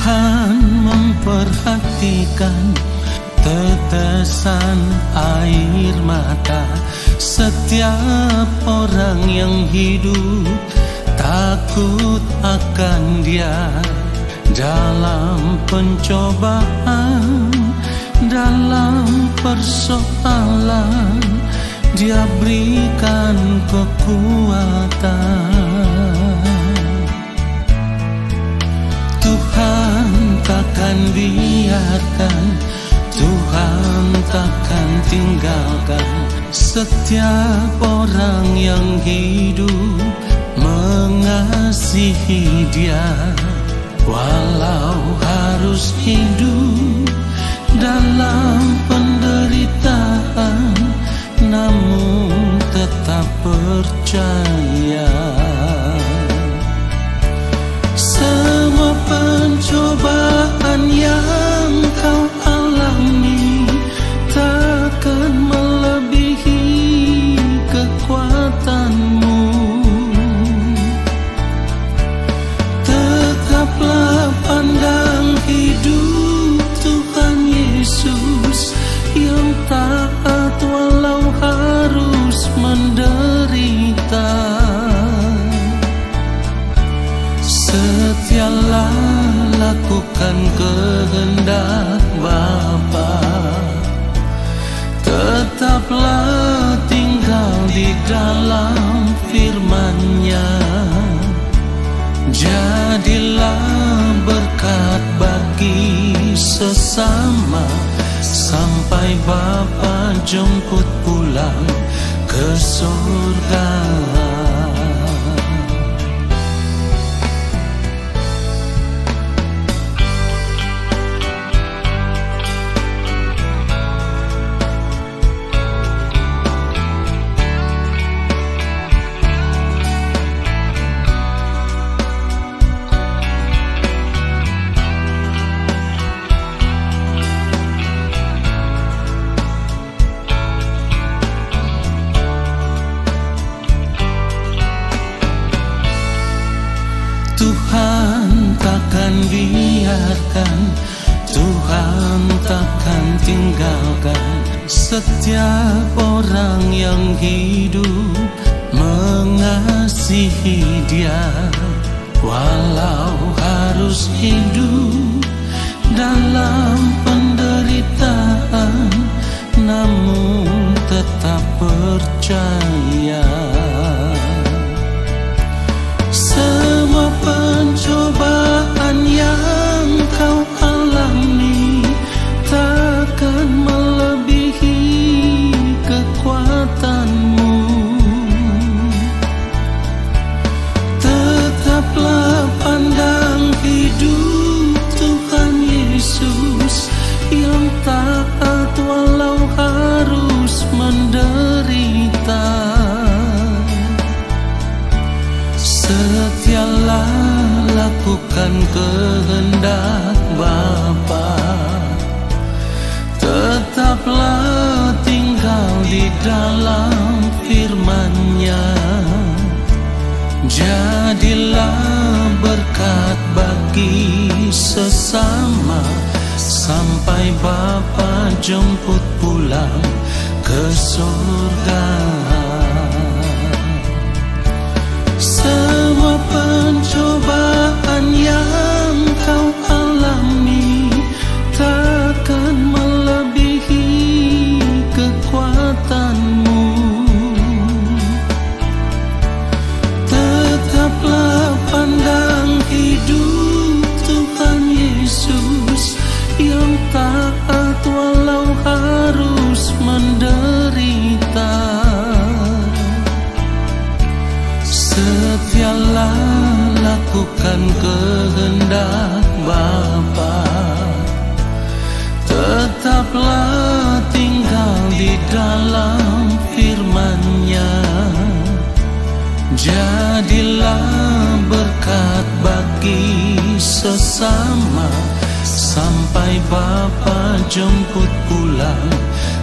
Tuhan memperhatikan tetesan air mata setiap orang yang hidup. Takut akan Dia dalam pencobaan, dalam persoalan Dia berikan kekuatan. Tuhan takkan biarkan, Tuhan takkan tinggalkan setiap orang yang hidup mengasihi Dia. Walau harus hidup dalam penderitaan, namun tetap percaya. Semua pencobaan yang kau alami takkan melebihi kekuatanmu. Tetaplah pandang hidup Tuhan Yesus yang taat walau harus menderita. Setialah lakukan kehendak Bapa, tetaplah tinggal di dalam firman-Nya. Jadilah berkat bagi sesama sampai Bapa jemput pulang ke surga. Tuhan takkan biarkan, Tuhan takkan tinggalkan setiap orang yang hidup mengasihi Dia. Walau harus hidup dalam penderitaan, namun tetap percaya. Semua pencobaan yang kau alami takkan melebihi kekuatanmu. Tetaplah pandang hidup Tuhan Yesus yang taat walau harus menderita. Setialah lakukan kehendak Bapa, tetaplah tinggal di dalam firman-Nya. Jadilah berkat bagi sesama sampai Bapa jemput pulang ke surga. Semua pencobaan yang kau alami takkan melebihi kekuatanmu. Tetaplah pandang hidup Tuhan Yesus yang taat walau harus menderita. Setialah lakukan kehendak Bapa, tetaplah tinggal di dalam firman-Nya. Jadilah berkat bagi sesama sampai Bapa jemput pulang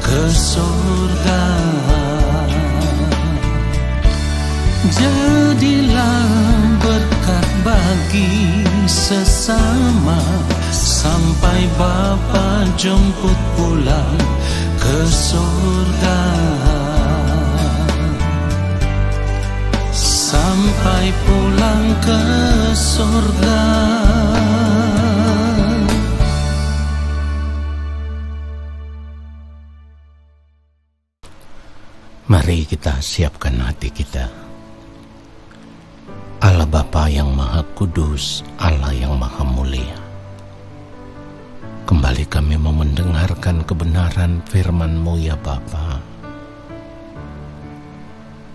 ke surga. Jadilah berkat bagi sesama sampai Bapa jemput pulang ke surga. Sampai pulang ke surga. Mari kita siapkan hati kita. Allah Bapa yang Maha Kudus, Allah yang Maha Mulia, kembali kami mau mendengarkan kebenaran firman-Mu ya Bapa.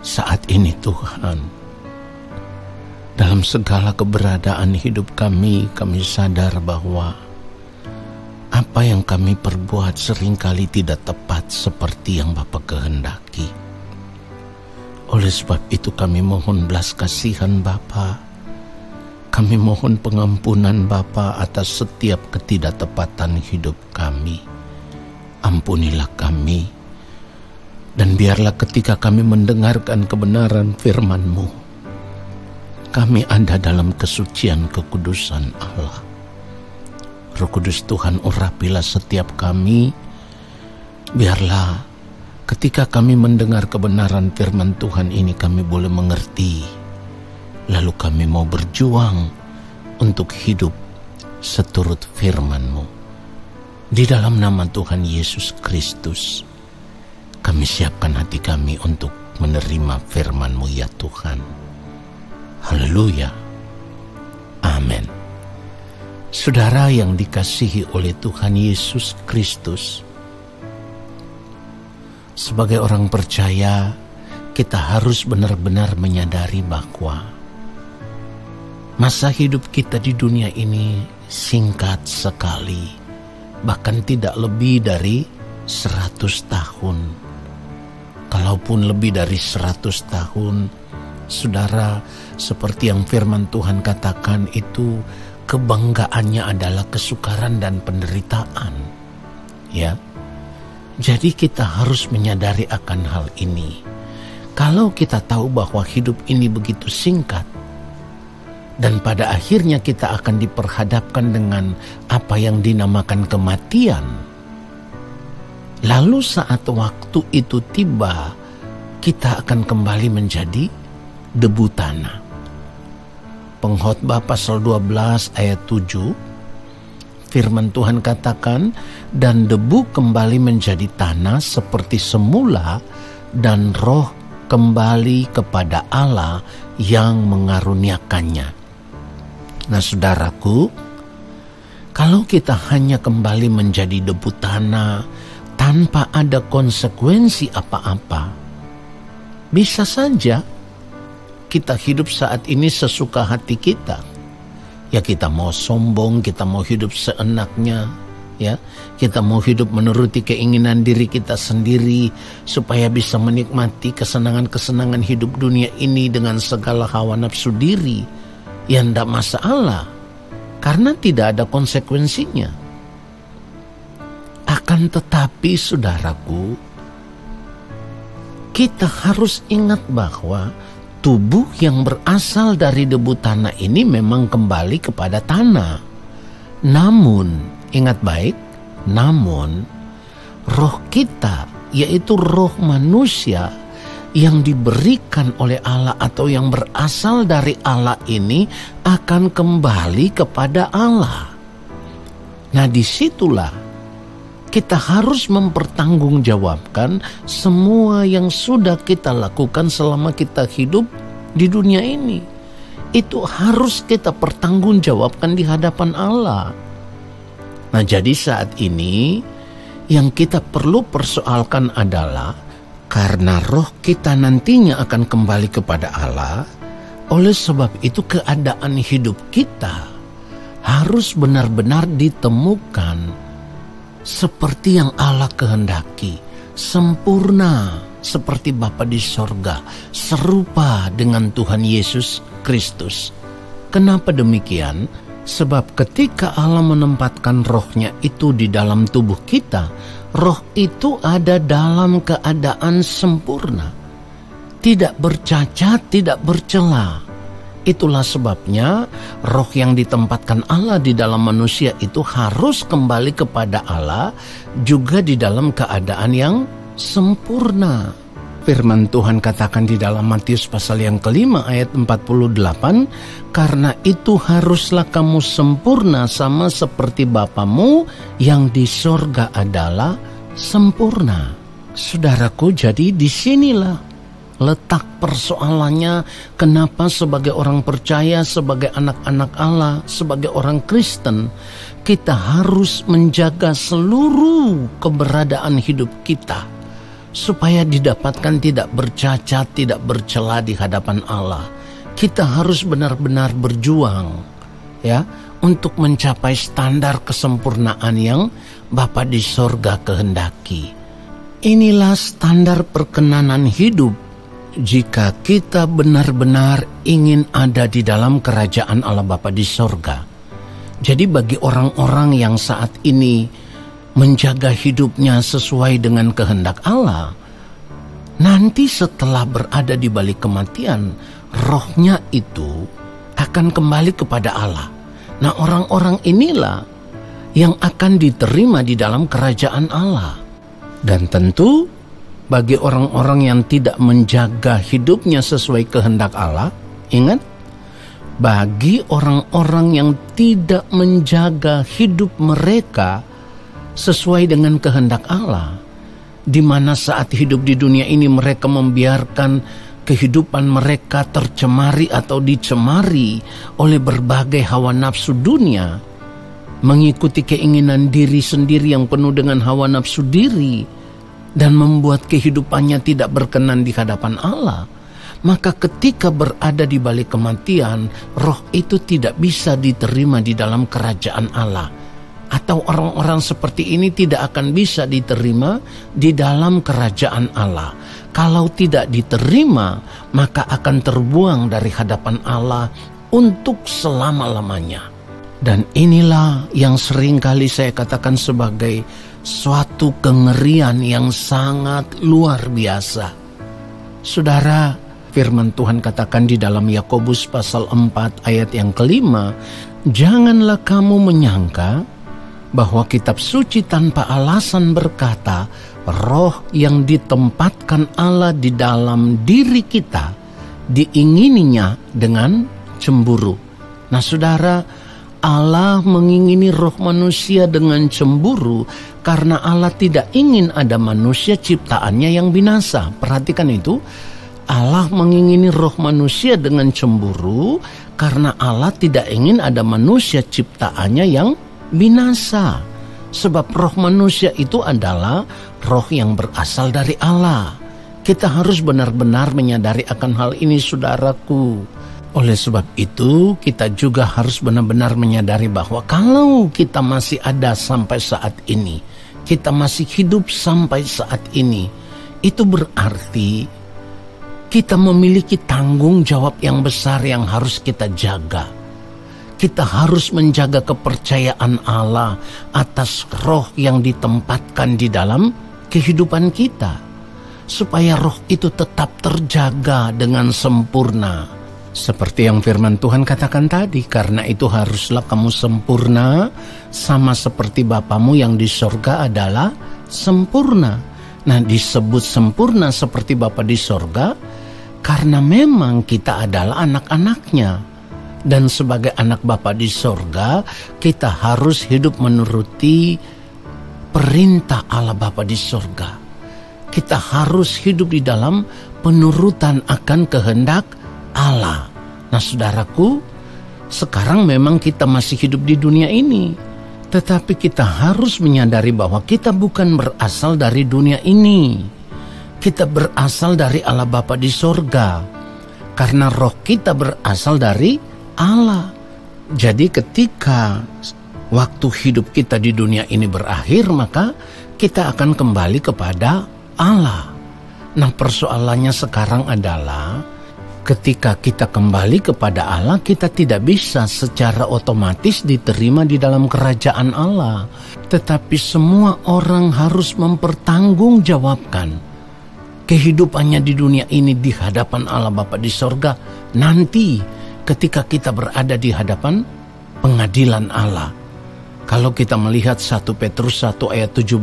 Saat ini Tuhan, dalam segala keberadaan hidup kami sadar bahwa apa yang kami perbuat seringkali tidak tepat seperti yang Bapa kehendaki. Oleh sebab itu kami mohon belas kasihan Bapa. Kami mohon pengampunan Bapa atas setiap ketidaktepatan hidup kami. Ampunilah kami. Dan biarlah ketika kami mendengarkan kebenaran firman-Mu, kami ada dalam kesucian kekudusan Allah. Roh Kudus Tuhan, urapilah setiap kami. Biarlah ketika kami mendengar kebenaran firman Tuhan ini, kami boleh mengerti. Lalu kami mau berjuang untuk hidup seturut firman-Mu. Di dalam nama Tuhan Yesus Kristus, kami siapkan hati kami untuk menerima firman-Mu ya Tuhan. Haleluya. Amin. Saudara yang dikasihi oleh Tuhan Yesus Kristus, sebagai orang percaya, kita harus benar-benar menyadari bahwa masa hidup kita di dunia ini singkat sekali, bahkan tidak lebih dari 100 tahun. Kalaupun lebih dari 100 tahun, saudara, seperti yang firman Tuhan katakan itu, kebanggaannya adalah kesukaran dan penderitaan. Ya. Jadi kita harus menyadari akan hal ini. Kalau kita tahu bahwa hidup ini begitu singkat, dan pada akhirnya kita akan diperhadapkan dengan apa yang dinamakan kematian, lalu saat waktu itu tiba, kita akan kembali menjadi debu tanah. Pengkhotbah pasal 12 ayat 7, firman Tuhan katakan, dan debu kembali menjadi tanah seperti semula, dan roh kembali kepada Allah yang mengaruniakannya. Nah saudaraku, kalau kita hanya kembali menjadi debu tanah tanpa ada konsekuensi apa-apa, bisa saja kita hidup saat ini sesuka hati kita. Ya kita mau sombong, kita mau hidup seenaknya, ya kita mau hidup menuruti keinginan diri kita sendiri supaya bisa menikmati kesenangan-kesenangan hidup dunia ini dengan segala hawa nafsu diri yang tidak masalah karena tidak ada konsekuensinya. Akan tetapi saudaraku, kita harus ingat bahwa tubuh yang berasal dari debu tanah ini memang kembali kepada tanah. Namun, ingat baik, namun roh kita, yaitu roh manusia yang diberikan oleh Allah atau yang berasal dari Allah ini akan kembali kepada Allah. Nah, disitulah kita harus mempertanggungjawabkan semua yang sudah kita lakukan selama kita hidup di dunia ini. Itu harus kita pertanggungjawabkan di hadapan Allah. Nah, jadi saat ini yang kita perlu persoalkan adalah karena roh kita nantinya akan kembali kepada Allah, oleh sebab itu keadaan hidup kita harus benar-benar ditemukan seperti yang Allah kehendaki, sempurna seperti Bapa di sorga, serupa dengan Tuhan Yesus Kristus. Kenapa demikian? Sebab ketika Allah menempatkan rohnya itu di dalam tubuh kita, roh itu ada dalam keadaan sempurna, tidak bercacat, tidak bercela. Itulah sebabnya roh yang ditempatkan Allah di dalam manusia itu harus kembali kepada Allah juga di dalam keadaan yang sempurna. Firman Tuhan katakan di dalam Matius pasal yang kelima ayat 48, karena itu haruslah kamu sempurna sama seperti Bapamu yang di sorga adalah sempurna. Saudaraku, jadi disinilah letak persoalannya kenapa sebagai orang percaya, sebagai anak-anak Allah, sebagai orang Kristen, kita harus menjaga seluruh keberadaan hidup kita supaya didapatkan tidak bercacat, tidak bercela di hadapan Allah. Kita harus benar-benar berjuang ya untuk mencapai standar kesempurnaan yang Bapa di sorga kehendaki. Inilah standar perkenanan hidup jika kita benar-benar ingin ada di dalam kerajaan Allah Bapa di sorga. Jadi bagi orang-orang yang saat ini menjaga hidupnya sesuai dengan kehendak Allah, nanti setelah berada di balik kematian, rohnya itu akan kembali kepada Allah. Nah, orang-orang inilah yang akan diterima di dalam kerajaan Allah. Dan tentu bagi orang-orang yang tidak menjaga hidupnya sesuai kehendak Allah, ingat, bagi orang-orang yang tidak menjaga hidup mereka sesuai dengan kehendak Allah, di mana saat hidup di dunia ini mereka membiarkan kehidupan mereka tercemari atau dicemari oleh berbagai hawa nafsu dunia, mengikuti keinginan diri sendiri yang penuh dengan hawa nafsu diri, dan membuat kehidupannya tidak berkenan di hadapan Allah. Maka ketika berada di balik kematian, roh itu tidak bisa diterima di dalam kerajaan Allah. Atau orang-orang seperti ini tidak akan bisa diterima di dalam kerajaan Allah. Kalau tidak diterima, maka akan terbuang dari hadapan Allah untuk selama-lamanya. Dan inilah yang seringkali saya katakan sebagai suatu kengerian yang sangat luar biasa. Saudara, firman Tuhan katakan di dalam Yakobus pasal 4 ayat yang kelima, janganlah kamu menyangka bahwa kitab suci tanpa alasan berkata, roh yang ditempatkan Allah di dalam diri kita diingininya dengan cemburu. Nah saudara, Allah mengingini roh manusia dengan cemburu karena Allah tidak ingin ada manusia ciptaannya yang binasa. Perhatikan itu, Allah mengingini roh manusia dengan cemburu karena Allah tidak ingin ada manusia ciptaannya yang binasa. Sebab roh manusia itu adalah roh yang berasal dari Allah. Kita harus benar-benar menyadari akan hal ini, saudaraku. Oleh sebab itu, kita juga harus benar-benar menyadari bahwa kalau kita masih ada sampai saat ini, kita masih hidup sampai saat ini, itu berarti kita memiliki tanggung jawab yang besar yang harus kita jaga. Kita harus menjaga kepercayaan Allah atas roh yang ditempatkan di dalam kehidupan kita, supaya roh itu tetap terjaga dengan sempurna. Seperti yang firman Tuhan katakan tadi, karena itu haruslah kamu sempurna sama seperti Bapamu yang di sorga adalah sempurna. Nah, disebut sempurna seperti Bapa di sorga karena memang kita adalah anak-anaknya. Dan sebagai anak Bapa di sorga, kita harus hidup menuruti perintah Allah Bapa di sorga. Kita harus hidup di dalam penurutan akan kehendak Allah. Nah saudaraku, sekarang memang kita masih hidup di dunia ini, tetapi kita harus menyadari bahwa kita bukan berasal dari dunia ini. Kita berasal dari Allah Bapa di sorga, karena roh kita berasal dari Allah. Jadi ketika waktu hidup kita di dunia ini berakhir, maka kita akan kembali kepada Allah. Nah persoalannya sekarang adalah ketika kita kembali kepada Allah, kita tidak bisa secara otomatis diterima di dalam kerajaan Allah. Tetapi semua orang harus mempertanggungjawabkan kehidupannya di dunia ini di hadapan Allah Bapa di sorga nanti ketika kita berada di hadapan pengadilan Allah. Kalau kita melihat 1 Petrus 1 ayat 17,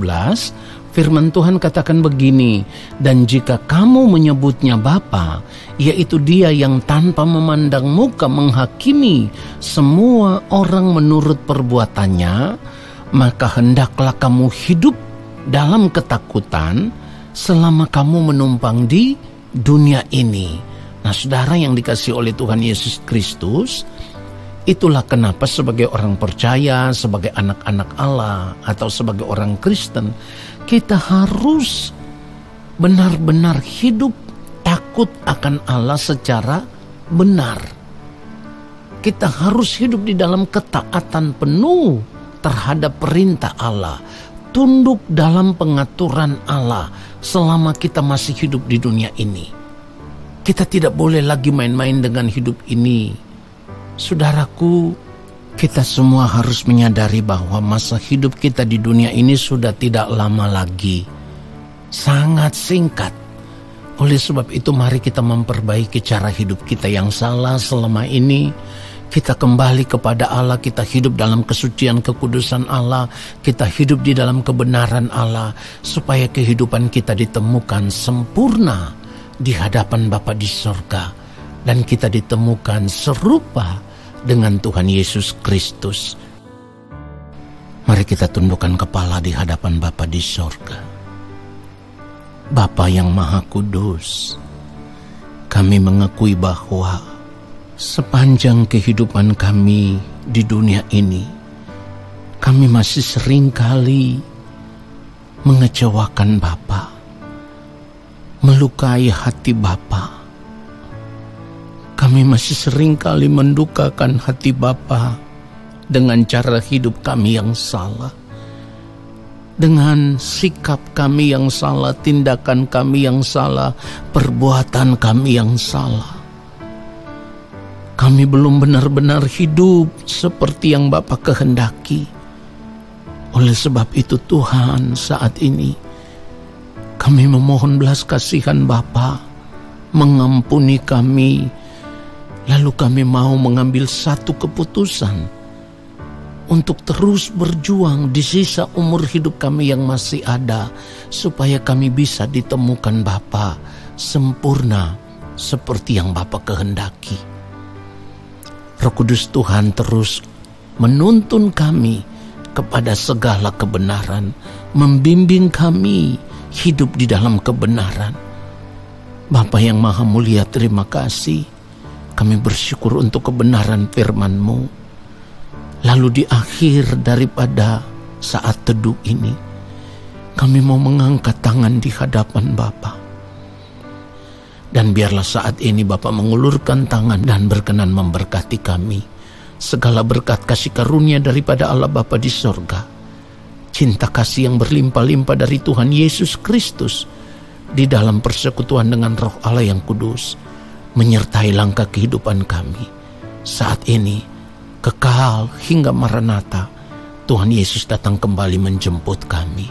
firman Tuhan katakan begini, dan jika kamu menyebutnya Bapa, yaitu Dia yang tanpa memandang muka menghakimi semua orang menurut perbuatannya, maka hendaklah kamu hidup dalam ketakutan selama kamu menumpang di dunia ini. Nah, saudara yang dikasihi oleh Tuhan Yesus Kristus, itulah kenapa sebagai orang percaya, sebagai anak-anak Allah, atau sebagai orang Kristen, kita harus benar-benar hidup takut akan Allah secara benar. Kita harus hidup di dalam ketaatan penuh terhadap perintah Allah, tunduk dalam pengaturan Allah selama kita masih hidup di dunia ini. Kita tidak boleh lagi main-main dengan hidup ini. Saudaraku, kita semua harus menyadari bahwa masa hidup kita di dunia ini sudah tidak lama lagi. Sangat singkat. Oleh sebab itu mari kita memperbaiki cara hidup kita yang salah selama ini. Kita kembali kepada Allah, kita hidup dalam kesucian kekudusan Allah, kita hidup di dalam kebenaran Allah, supaya kehidupan kita ditemukan sempurna di hadapan Bapa di sorga. Dan kita ditemukan serupa dengan Tuhan Yesus Kristus. Mari kita tundukkan kepala di hadapan Bapa di sorga. Bapa yang Maha Kudus, kami mengakui bahwa sepanjang kehidupan kami di dunia ini, kami masih seringkali mengecewakan Bapa, melukai hati Bapa. Kami masih seringkali mendukakan hati Bapa dengan cara hidup kami yang salah, dengan sikap kami yang salah, tindakan kami yang salah, perbuatan kami yang salah. Kami belum benar-benar hidup seperti yang Bapa kehendaki. Oleh sebab itu Tuhan, saat ini kami memohon belas kasihan Bapa, mengampuni kami. Lalu kami mau mengambil satu keputusan untuk terus berjuang di sisa umur hidup kami yang masih ada, supaya kami bisa ditemukan Bapa sempurna seperti yang Bapa kehendaki. Roh Kudus Tuhan terus menuntun kami kepada segala kebenaran, membimbing kami hidup di dalam kebenaran. Bapa yang Maha Mulia, terima kasih. Kami bersyukur untuk kebenaran firman-Mu. Lalu di akhir daripada saat teduh ini, kami mau mengangkat tangan di hadapan Bapa. Dan biarlah saat ini Bapa mengulurkan tangan dan berkenan memberkati kami. Segala berkat kasih karunia daripada Allah Bapa di sorga, cinta kasih yang berlimpah-limpah dari Tuhan Yesus Kristus di dalam persekutuan dengan Roh Allah yang kudus, menyertai langkah kehidupan kami saat ini, kekal hingga Maranatha. Tuhan Yesus datang kembali menjemput kami.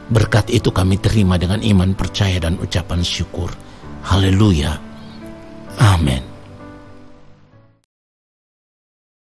Berkat itu kami terima dengan iman, percaya, dan ucapan syukur. Haleluya. Amin.